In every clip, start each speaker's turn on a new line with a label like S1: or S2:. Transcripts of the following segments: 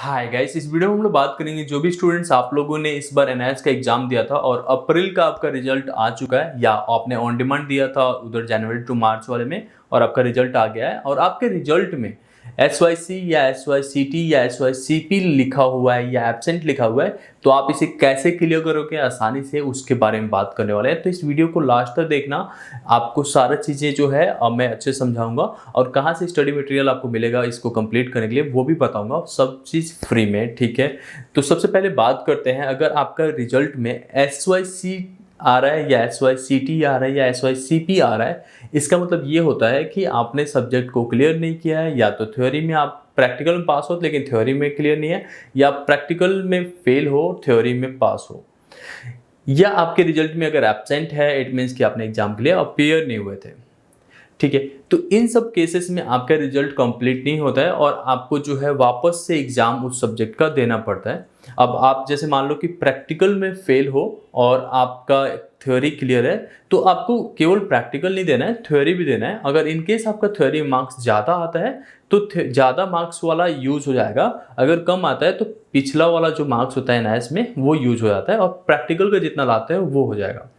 S1: Hi guys, इस video में हम लोग बात करेंगे जो भी स्टूडेंट्स आप लोगों ने इस बार एनआईएस का एग्जाम दिया था और अप्रैल का आपका रिजल्ट आ चुका है, या आपने ऑन डिमांड दिया था उधर जनवरी टू मार्च वाले में और आपका रिजल्ट आ गया है और आपके रिजल्ट में SYC या SYCT या SYCP लिखा हुआ है या एब्सेंट लिखा हुआ है, तो आप इसे कैसे क्लियर करोगे आसानी से, उसके बारे में बात करने वाले हैं। तो इस वीडियो को लास्ट तक देखना, आपको सारा चीज़ें जो है अब मैं अच्छे से समझाऊंगा और कहाँ से स्टडी मटेरियल आपको मिलेगा इसको कंप्लीट करने के लिए वो भी बताऊंगा, सब चीज़ फ्री में। ठीक है, तो सबसे पहले बात करते हैं, अगर आपका रिजल्ट में SYC आ रहा है या SYCT आ रहा है या SYCP आ रहा है, इसका मतलब ये होता है कि आपने सब्जेक्ट को क्लियर नहीं किया है, या तो थ्योरी में आप प्रैक्टिकल में पास हो लेकिन थ्योरी में क्लियर नहीं है, या प्रैक्टिकल में फेल हो थ्योरी में पास हो, या आपके रिजल्ट में अगर एब्सेंट है इट मीन्स कि आपने एग्जाम के लिए अपीयर नहीं हुए थे। ठीक है, तो इन सब केसेस में आपका रिजल्ट कंप्लीट नहीं होता है और आपको जो है वापस से एग्जाम उस सब्जेक्ट का देना पड़ता है। अब आप जैसे मान लो कि प्रैक्टिकल में फेल हो और आपका थ्योरी क्लियर है, तो आपको केवल प्रैक्टिकल नहीं देना है, थ्योरी भी देना है। अगर इन केस आपका थ्योरी मार्क्स ज़्यादा आता है तो ज़्यादा मार्क्स वाला यूज़ हो जाएगा, अगर कम आता है तो पिछला वाला जो मार्क्स होता है एनआईएस में वो यूज़ हो जाता है और प्रैक्टिकल का जितना लाते हैं वो हो जाएगा।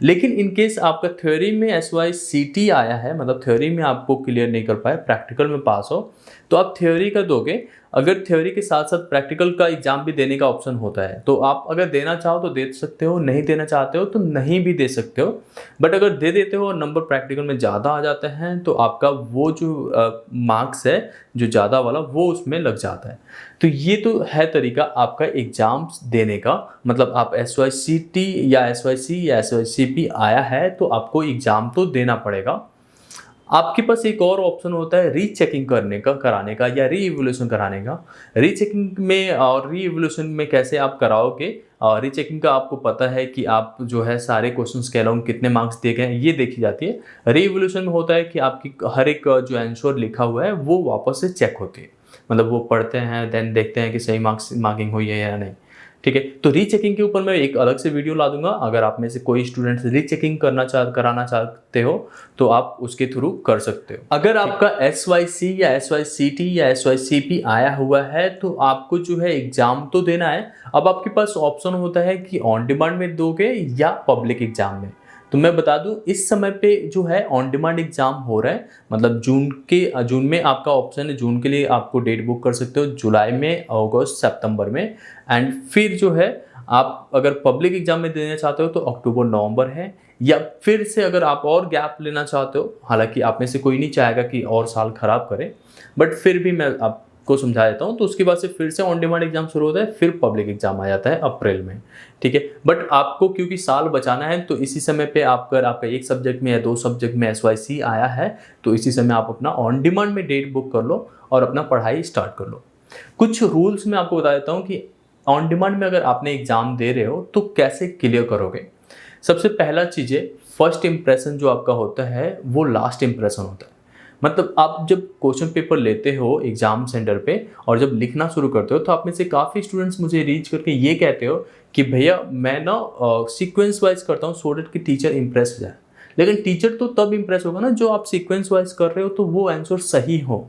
S1: लेकिन इन केस आपका थ्योरी में SYCT आया है, मतलब थ्योरी में आपको क्लियर नहीं कर पाए, प्रैक्टिकल में पास हो, तो आप थ्योरी का दोगे। अगर थ्योरी के साथ साथ प्रैक्टिकल का एग्जाम भी देने का ऑप्शन होता है, तो आप अगर देना चाहो तो दे सकते हो, नहीं देना चाहते हो तो नहीं भी दे सकते हो। बट अगर दे देते हो और नंबर प्रैक्टिकल में ज़्यादा आ जाते हैं तो आपका वो जो मार्क्स है जो ज़्यादा वाला वो उसमें लग जाता है। तो ये तो है तरीका आपका एग्ज़ाम देने का, मतलब आप SYCT या SYC या SYCP आया है तो आपको एग्ज़ाम तो देना पड़ेगा। आपके पास एक और ऑप्शन होता है रीचेकिंग करने का, कराने का, या रीइवैल्यूएशन कराने का। रीचेकिंग में और रीइवैल्यूएशन में कैसे आप कराओगे, रीचेकिंग का आपको पता है कि आप जो है सारे क्वेश्चंस के अलाउंग कितने मार्क्स दिए गए हैं ये देखी जाती है। रीइवैल्यूएशन में होता है कि आपकी हर एक जो आंसर लिखा हुआ है वो वापस से चेक होती है, मतलब वो पढ़ते हैं देन देखते हैं कि सही मार्किंग हुई है या नहीं। ठीक है, तो रीचेकिंग के ऊपर मैं एक अलग से वीडियो ला दूंगा। अगर आप में से कोई स्टूडेंट रीचेकिंग कराना चाहते हो तो आप उसके थ्रू कर सकते हो। अगर आपका SYC या SYCT या SYCP आया हुआ है तो आपको जो है एग्जाम तो देना है। अब आपके पास ऑप्शन होता है कि ऑन डिमांड में दोगे या पब्लिक एग्जाम में। तो मैं बता दूं, इस समय पे जो है ऑन डिमांड एग्जाम हो रहा है, मतलब जून में आपका ऑप्शन है, जून के लिए आपको डेट बुक कर सकते हो, जुलाई में, अगस्त, सितंबर में। एंड फिर जो है आप अगर पब्लिक एग्जाम में देना चाहते हो तो अक्टूबर नवंबर है, या फिर से अगर आप और गैप लेना चाहते हो, हालांकि आप में से कोई नहीं चाहेगा कि और साल खराब करे, बट फिर भी मैं आपको समझा देता हूँ। तो उसके बाद से फिर से ऑन डिमांड एग्जाम शुरू होता है, फिर पब्लिक एग्जाम आ जाता है अप्रैल में। ठीक है, बट आपको क्योंकि साल बचाना है तो इसी समय पे अगर आपका एक सब्जेक्ट में या दो सब्जेक्ट में SYC आया है तो इसी समय आप अपना ऑन डिमांड में डेट बुक कर लो और अपना पढ़ाई स्टार्ट कर लो। कुछ रूल्स मैं आपको बता देता हूँ कि ऑन डिमांड में अगर आपने एग्जाम दे रहे हो तो कैसे क्लियर करोगे। सबसे पहला चीज़ है, फर्स्ट इंप्रेशन जो आपका होता है वो लास्ट इंप्रेशन होता है। मतलब आप जब क्वेश्चन पेपर लेते हो एग्जाम सेंटर पे और जब लिखना शुरू करते हो तो आप में से काफ़ी स्टूडेंट्स मुझे रीच करके ये कहते हो कि भैया मैं ना सीक्वेंस वाइज करता हूँ सो डैट कि टीचर इंप्रेस हो जाए। लेकिन टीचर तो तब इंप्रेस होगा ना जो आप सीक्वेंस वाइज कर रहे हो तो वो आंसर सही हो।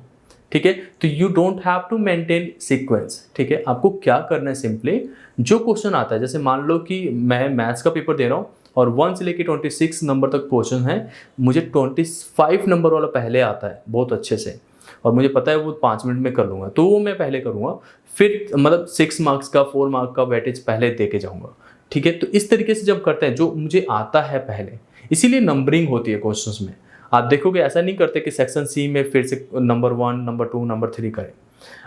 S1: ठीक है, तो you don't have to maintain sequence. ठीक है, आपको क्या करना है, सिंपली जो क्वेश्चन आता है, जैसे मान लो कि मैं मैथ्स का पेपर दे रहा हूँ और 1 से लेके 26 नंबर तक क्वेश्चन है, मुझे 25 नंबर वाला पहले आता है बहुत अच्छे से और मुझे पता है वो 5 मिनट में कर लूँगा, तो वो मैं पहले करूँगा, फिर मतलब 6 मार्क्स का 4 मार्क का वेटेज पहले दे के जाऊँगा। ठीक है, तो इस तरीके से जब करते हैं जो मुझे आता है पहले, इसीलिए नंबरिंग होती है क्वेश्चंस में। आप देखोगे ऐसा नहीं करते कि सेक्शन सी में फिर से नंबर 1, नंबर 2, नंबर 3 करें।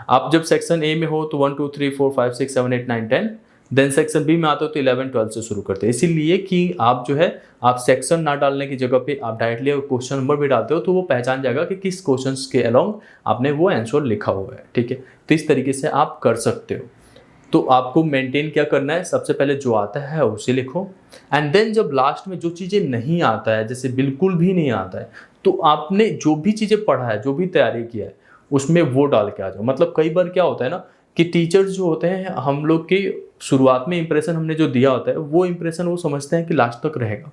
S1: आप जब सेक्शन ए में हो तो 1 2 3 4 5 6 7 8 9 10, देन सेक्शन बी में आते हो तो 11 12 से शुरू करते हैं, इसीलिए कि आप जो है आप सेक्शन ना डालने की जगह पे आप डायरेक्टली क्वेश्चन नंबर भी डालते हो तो वो पहचान जाएगा कि किस क्वेश्चन के अलोंग आपने वो आंसर लिखा हुआ है। ठीक है, तो इस तरीके से आप कर सकते हो। तो आपको मेंटेन क्या करना है, सबसे पहले जो आता है उसे लिखो, एंड देन जब लास्ट में जो चीज़ें नहीं आता है, जैसे बिल्कुल भी नहीं आता है, तो आपने जो भी चीज़ें पढ़ा है, जो भी तैयारी किया है उसमें वो डाल के आ जाओ। मतलब कई बार क्या होता है ना कि टीचर्स जो होते हैं, हम लोग के शुरुआत में इंप्रेशन हमने जो दिया होता है वो इंप्रेशन वो समझते हैं कि लास्ट तक रहेगा।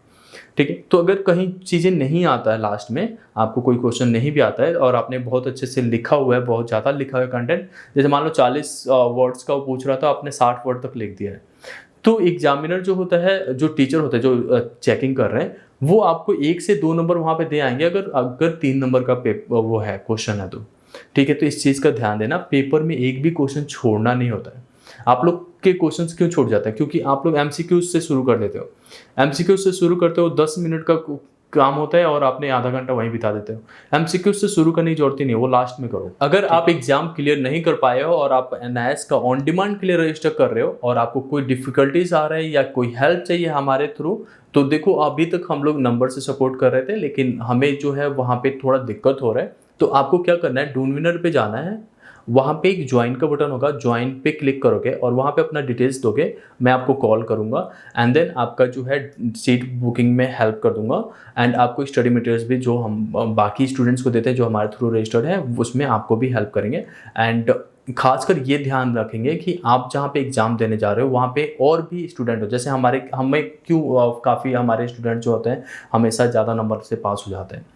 S1: ठीक है। तो अगर कहीं चीज़ें नहीं आता है, लास्ट में आपको कोई क्वेश्चन नहीं भी आता है और आपने बहुत अच्छे से लिखा हुआ है, बहुत ज़्यादा लिखा हुआ है कंटेंट, जैसे मान लो 40 वर्ड्स का वो पूछ रहा था, आपने 60 वर्ड तक लिख दिया है, तो एग्जामिनर जो होता है, जो टीचर होता है, जो चेकिंग कर रहे हैं, वो आपको 1 से 2 नंबर वहाँ पे दे आएंगे, अगर अगर 3 नंबर का पेपर वो है, क्वेश्चन है तो। ठीक है, तो इस चीज़ का ध्यान देना, पेपर में एक भी क्वेश्चन छोड़ना नहीं होता है। आप लोग के क्वेश्चंस क्यों छूट जाते हैं? क्योंकि आप लोग एमसीक्यूज से शुरू कर देते हो, एमसीक्यूज से शुरू करते हो, 10 मिनट का काम होता है और आपने आधा घंटा वहीं बिता देते हो। एमसीक्यूज से शुरू करने की जरूरत ही नहीं है, वो लास्ट में करो। अगर आप एग्जाम क्लियर नहीं कर पाए हो और आप एनआईएस का ऑन डिमांड के लिए रजिस्टर कर रहे हो और आपको कोई डिफिकल्टीज आ रहा है या कोई हेल्प चाहिए हमारे थ्रू, तो देखो अभी तक हम लोग नंबर से सपोर्ट कर रहे थे, लेकिन हमें जो है वहाँ पे थोड़ा दिक्कत हो रहा है। तो आपको क्या करना है, डूनविनर पे जाना है, वहाँ पे एक ज्वाइन का बटन होगा, ज्वाइन पे क्लिक करोगे और वहाँ पे अपना डिटेल्स दोगे, मैं आपको कॉल करूँगा एंड देन आपका जो है सीट बुकिंग में हेल्प कर दूंगा एंड आपको स्टडी मटेरियल्स भी जो हम बाकी स्टूडेंट्स को देते हैं जो हमारे थ्रू रजिस्टर्ड है, उसमें आपको भी हेल्प करेंगे। एंड खासकर ये ध्यान रखेंगे कि आप जहाँ पे एग्ज़ाम देने जा रहे हो वहाँ पे और भी स्टूडेंट हो, जैसे हमें क्यों काफ़ी हमारे स्टूडेंट जो होते हैं हमेशा ज़्यादा नंबर से पास हो जाते हैं,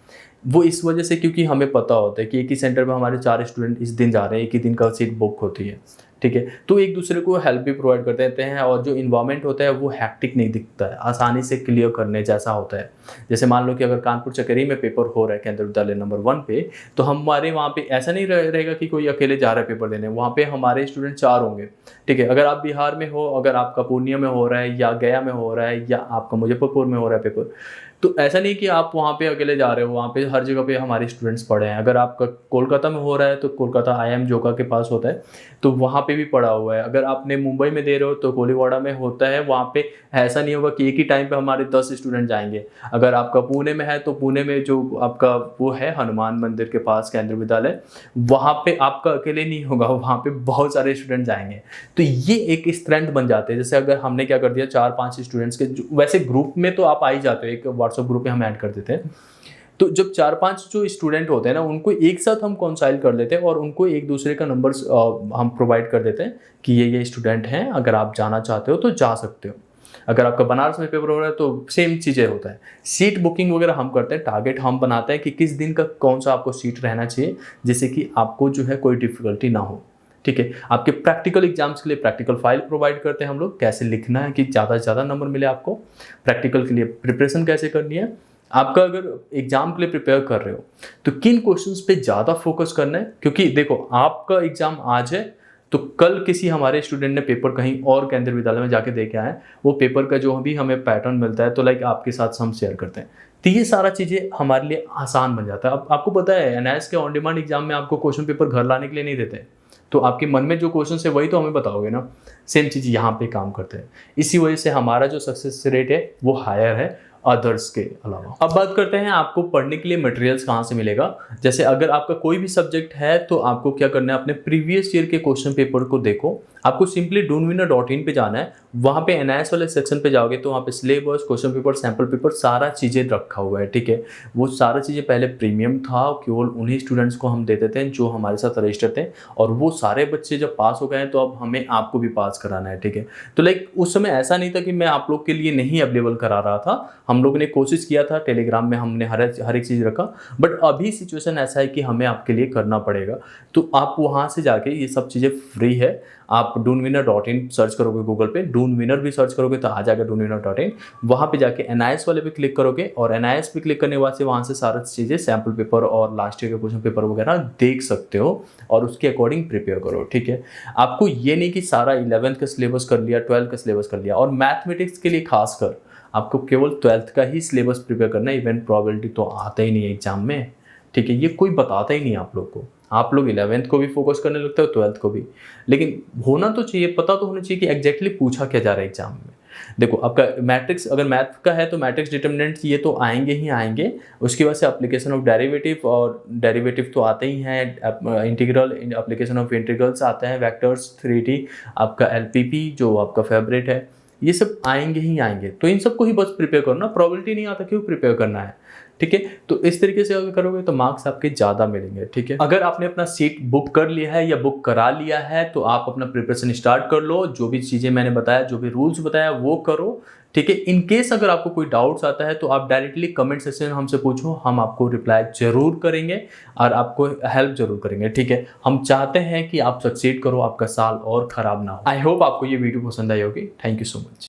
S1: वो इस वजह से क्योंकि हमें पता होता है कि एक ही सेंटर में हमारे 4 स्टूडेंट इस दिन जा रहे हैं, एक ही दिन का सीट बुक होती है। ठीक है, तो एक दूसरे को हेल्प भी प्रोवाइड कर देते हैं और जो इन्वायरमेंट होता है वो हैक्टिक नहीं दिखता है, आसानी से क्लियर करने जैसा होता है। जैसे मान लो कि अगर कानपुर चकेरी में पेपर हो रहा है केंद्रीय विद्यालय नंबर 1 पे, तो हमारे वहाँ पे ऐसा नहीं रहेगा कि कोई अकेले जा रहा है पेपर देने, वहाँ पे हमारे स्टूडेंट 4 होंगे। ठीक है, अगर आप बिहार में हो, अगर आपका पूर्णिया में हो रहा है या गया में हो रहा है या आपका मुजफ्फरपुर में हो रहा है पेपर, तो ऐसा नहीं कि आप वहाँ पे अकेले जा रहे हो, वहाँ पे हर जगह पे हमारे स्टूडेंट्स पढ़े हैं। अगर आपका कोलकाता में हो रहा है तो कोलकाता आईआईएम जोका के पास होता है, तो वहाँ पे भी पढ़ा हुआ है। अगर आपने मुंबई में दे रहे हो तो कोलीवाड़ा में होता है, वहाँ पे ऐसा नहीं होगा कि एक ही टाइम पे हमारे 10 स्टूडेंट जाएंगे। अगर आपका पुणे में है तो पुणे में जो आपका वो है हनुमान मंदिर के पास केंद्रीय विद्यालय, वहाँ पे आपका अकेले नहीं होगा, वहाँ पे बहुत सारे स्टूडेंट जाएंगे। तो ये एक स्ट्रेंथ बन जाते हैं। जैसे अगर हमने क्या कर दिया, 4-5 स्टूडेंट्स के वैसे ग्रुप में तो आप आ ही जाते हो, एक व्हाट्सएप ग्रुप में हम ऐड कर देते हैं, तो जब 4-5 जो स्टूडेंट होते हैं ना, उनको एक साथ हम कॉन्साइल कर लेते हैं और उनको एक दूसरे का नंबर हम प्रोवाइड कर देते हैं कि ये स्टूडेंट हैं, अगर आप जाना चाहते हो तो जा सकते हो। अगर आपका बनारस में पेपर हो रहा है तो सेम चीज़ें होता है। सीट बुकिंग वगैरह हम करते हैं, टारगेट हम बनाते हैं कि किस दिन का कौन सा आपको सीट रहना चाहिए, जिससे कि आपको जो है कोई डिफिकल्टी ना हो। ठीक है, आपके प्रैक्टिकल एग्जाम्स के लिए प्रैक्टिकल फाइल प्रोवाइड करते हैं हम लोग, कैसे लिखना है कि ज़्यादा से ज़्यादा नंबर मिले आपको, प्रैक्टिकल के लिए प्रिपरेशन कैसे करनी है आपका। अगर एग्जाम के लिए प्रिपेयर कर रहे हो तो किन क्वेश्चंस पे ज़्यादा फोकस करना है, क्योंकि देखो आपका एग्जाम आज है तो कल किसी हमारे स्टूडेंट ने पेपर कहीं और केंद्रीय विद्यालय में जाके दे के आए, वो पेपर का जो भी हमें पैटर्न मिलता है तो लाइक आपके साथ हम शेयर करते हैं, तो ये सारा चीज़ें हमारे लिए आसान बन जाता है। अब आपको पता है एनआईएस के ऑन डिमांड एग्जाम में आपको क्वेश्चन पेपर घर लाने के लिए नहीं देते, तो आपके मन में जो क्वेश्चन है वही तो हमें बताओगे ना। सेम चीज़ यहाँ पे काम करते हैं, इसी वजह से हमारा जो सक्सेस रेट है वो हायर है अदर्स के अलावा। अब बात करते हैं आपको पढ़ने के लिए मटेरियल्स कहाँ से मिलेगा। जैसे अगर आपका कोई भी सब्जेक्ट है तो आपको क्या करना है, अपने प्रीवियस ईयर के क्वेश्चन पेपर को देखो। आपको सिंपली doonwinner.in पे जाना है, वहाँ पे एनआईएस वाले सेक्शन पे जाओगे तो वहाँ पे syllabus, question paper, sample paper सारा चीज़ें रखा हुआ है। ठीक है, वो सारा चीज़ें पहले प्रीमियम था, केवल उन्हीं स्टूडेंट्स को हम देते थे जो हमारे साथ रजिस्टर थे, और वो सारे बच्चे जब पास हो गए तो अब हमें आपको भी पास कराना है। ठीक है, तो लाइक उस समय ऐसा नहीं था कि मैं आप लोग के लिए नहीं अवेलेबल करा रहा था, हम लोग ने कोशिश किया था, टेलीग्राम में हमने हर एक चीज़ रखा, बट अभी सिचुएशन ऐसा है कि हमें आपके लिए करना पड़ेगा। तो आप वहाँ से जाके ये सब चीज़ें फ्री है, आप doonwinner.in सर्च करोगे गूगल पे, doonwinner भी सर्च करोगे तो आ जाएगा doonwinner.in, वहाँ पे जाके एनआईएस वाले पे क्लिक करोगे और एनआईएस पे क्लिक करने के बाद से वहाँ से सारा चीज़ें सैम्पल पेपर और लास्ट ईयर के क्वेश्चन पेपर वगैरह देख सकते हो और उसके अकॉर्डिंग प्रिपेयर करो। ठीक है, आपको ये नहीं कि सारा 11th का सिलेबस कर लिया, 12th का सिलेबस कर लिया, और मैथमेटिक्स के लिए खासकर आपको केवल 12th का ही सिलेबस प्रिपेयर करना है। इवेंट प्रोबेबिलिटी तो आता ही नहीं है एग्जाम में। ठीक है, ये कोई बताता ही नहीं आप लोग को, आप लोग 11th को भी फोकस करने लगते हो, 12th को भी, लेकिन होना तो चाहिए, पता तो होना चाहिए कि एग्जैक्टली पूछा क्या जा रहा है एग्जाम में। देखो आपका मैट्रिक्स अगर मैथ का है तो मैट्रिक्स डिटर्मिनेंट्स ये तो आएंगे ही आएंगे, उसकी वजह से एप्लीकेशन ऑफ डेरिवेटिव, और डेरिवेटिव तो आते ही हैं, इंटीग्रल, एप्लीकेशन ऑफ इंटीग्रल्स आते हैं, वेक्टर्स, 3D, आपका एलपीपी जो आपका फेवरेट है, ये सब आएंगे ही आएंगे। तो इन सबको ही बस प्रिपेयर करो ना, प्रोबेबिलिटी नहीं आता क्यों प्रिपेयर करना है। ठीक है। तो इस तरीके से अगर करोगे तो मार्क्स आपके ज़्यादा मिलेंगे, ठीक है। अगर आपने अपना सीट बुक कर लिया है या बुक करा लिया है तो आप अपना प्रिपरेशन स्टार्ट कर लो, जो भी चीज़ें मैंने बताया, जो भी रूल्स बताया वो करो, ठीक है। इन केस अगर आपको कोई डाउट्स आता है तो आप डायरेक्टली कमेंट सेक्शन में हमसे पूछो, हम आपको रिप्लाई जरूर करेंगे और आपको हेल्प जरूर करेंगे, ठीक है। हम चाहते हैं कि आप सक्सीड करो, आपका साल और ख़राब ना हो। आई होप आपको ये वीडियो पसंद आई होगी। Thank you so much.